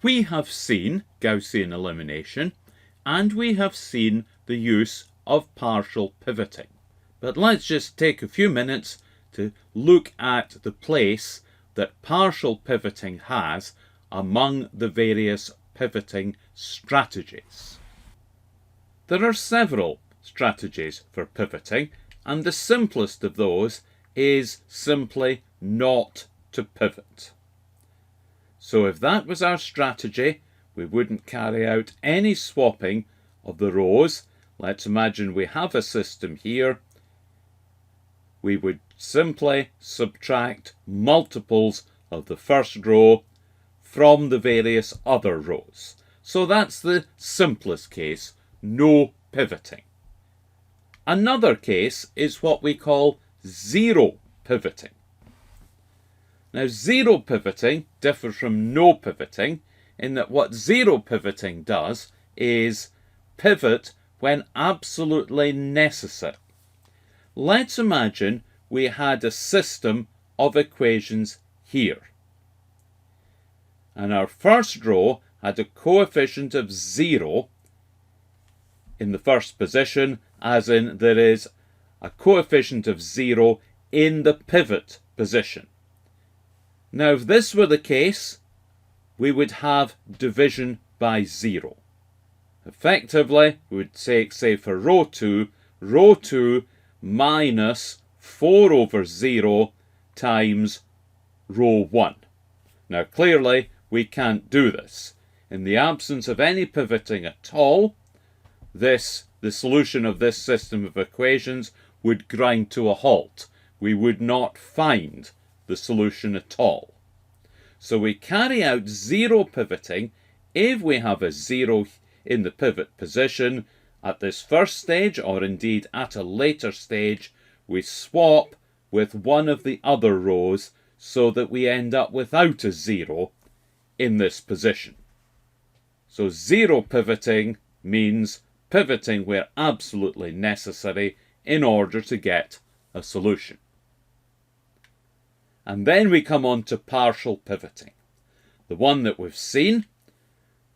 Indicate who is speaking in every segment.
Speaker 1: We have seen Gaussian elimination, and we have seen the use of partial pivoting. But let's just take a few minutes to look at the place that partial pivoting has among the various pivoting strategies. There are several strategies for pivoting, and the simplest of those is simply not to pivot. So if that was our strategy, we wouldn't carry out any swapping of the rows. Let's imagine we have a system here. We would simply subtract multiples of the first row from the various other rows. So that's the simplest case, no pivoting. Another case is what we call zero pivoting. Now, zero pivoting differs from no pivoting in that what zero pivoting does is pivot when absolutely necessary. Let's imagine we had a system of equations here. And our first row had a coefficient of 0 in the first position, as in there is a coefficient of 0 in the pivot position. Now, if this were the case, we would have division by 0. Effectively, we would say for row 2 minus 4 over 0 times row 1. Now, clearly, we can't do this. In the absence of any pivoting at all, the solution of this system of equations would grind to a halt. We would not find the solution at all. So we carry out zero pivoting if we have a 0 in the pivot position. At this first stage, or indeed at a later stage, we swap with one of the other rows so that we end up without a 0 in this position. So zero pivoting means pivoting where absolutely necessary in order to get a solution. And then we come on to partial pivoting. The one that we've seen,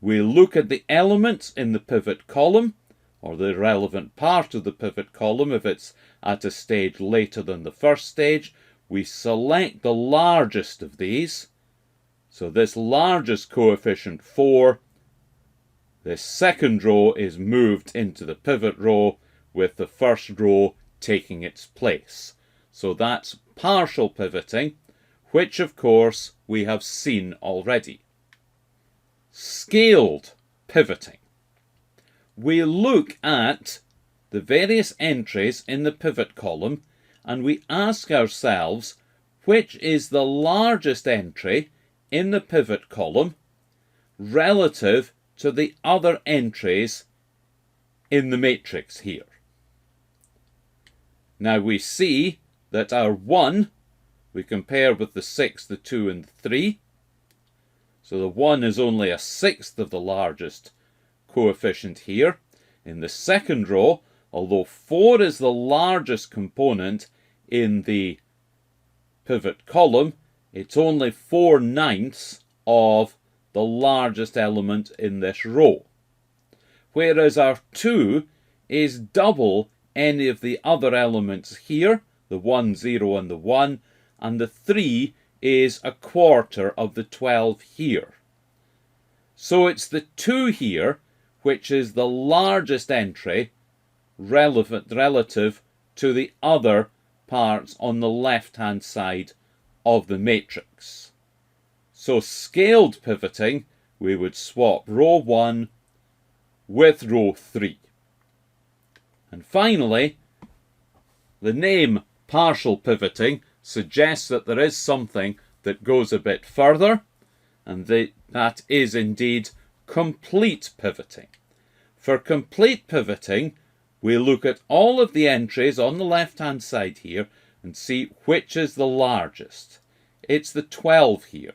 Speaker 1: we look at the elements in the pivot column, or the relevant part of the pivot column if it's at a stage later than the first stage. We select the largest of these. So this largest coefficient 4, this second row is moved into the pivot row with the first row taking its place. So that's partial pivoting, which of course we have seen already. Scaled pivoting. We look at the various entries in the pivot column and we ask ourselves which is the largest entry in the pivot column relative to the other entries in the matrix here. Now we see that our 1 we compare with the 6, the 2 and the 3. So the 1 is only a sixth of the largest coefficient here. In the second row, although 4 is the largest component in the pivot column, it's only 4/9 of the largest element in this row. Whereas our 2 is double any of the other elements here, the 1, 0 and the 1, and the 3 is a quarter of the 12 here. So it's the 2 here which is the largest entry relative to the other parts on the left-hand side of the matrix. So scaled pivoting, we would swap row 1 with row 3. And finally, the name partial pivoting suggests that there is something that goes a bit further, and that is indeed complete pivoting. For complete pivoting, we look at all of the entries on the left-hand side here and see which is the largest. It's the 12 here.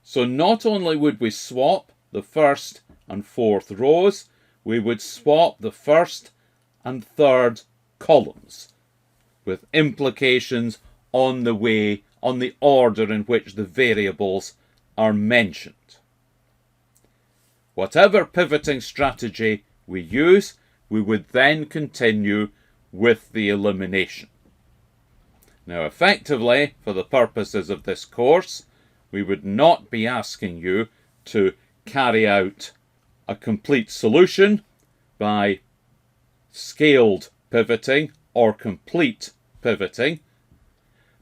Speaker 1: So not only would we swap the first and fourth rows, we would swap the first and third columns, with implications on the order in which the variables are mentioned. whatever pivoting strategy we use, we would then continue with the elimination. Now, effectively, for the purposes of this course, we would not be asking you to carry out a complete solution by scaled pivoting or complete pivoting,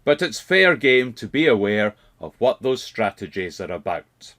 Speaker 1: but it's fair game to be aware of what those strategies are about.